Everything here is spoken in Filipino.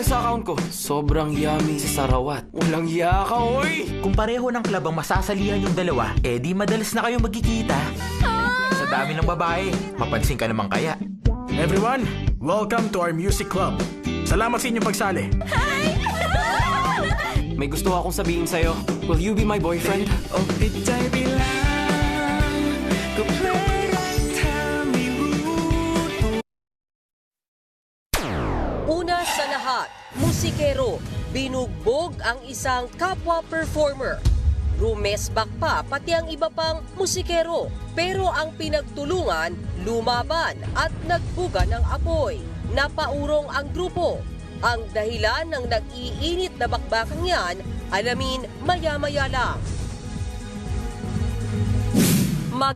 nangyari sa account ko? Sobrang yummy si Sarawat. Walang iya ka, oy! Kung pareho ng club ang masasalihan yung dalawa, di madalas na kayo magkikita. Sa dami ng babae, mapansin ka naman kaya. Everyone, welcome to our music club. Salamat sa inyong pagsali. May gusto akong sabihin sa'yo. Will you be my boyfriend? Oh, itay bilang Una sa lahat, musikero, binugbog ang isang kapwa performer. Rumesbak pa pati ang iba pang musikero. Pero ang pinagtulungan, lumaban at nagbuga ng apoy. Napaurong ang grupo. Ang dahilan ng nag-iinit na bakbakang yan, alamin maya-maya lang.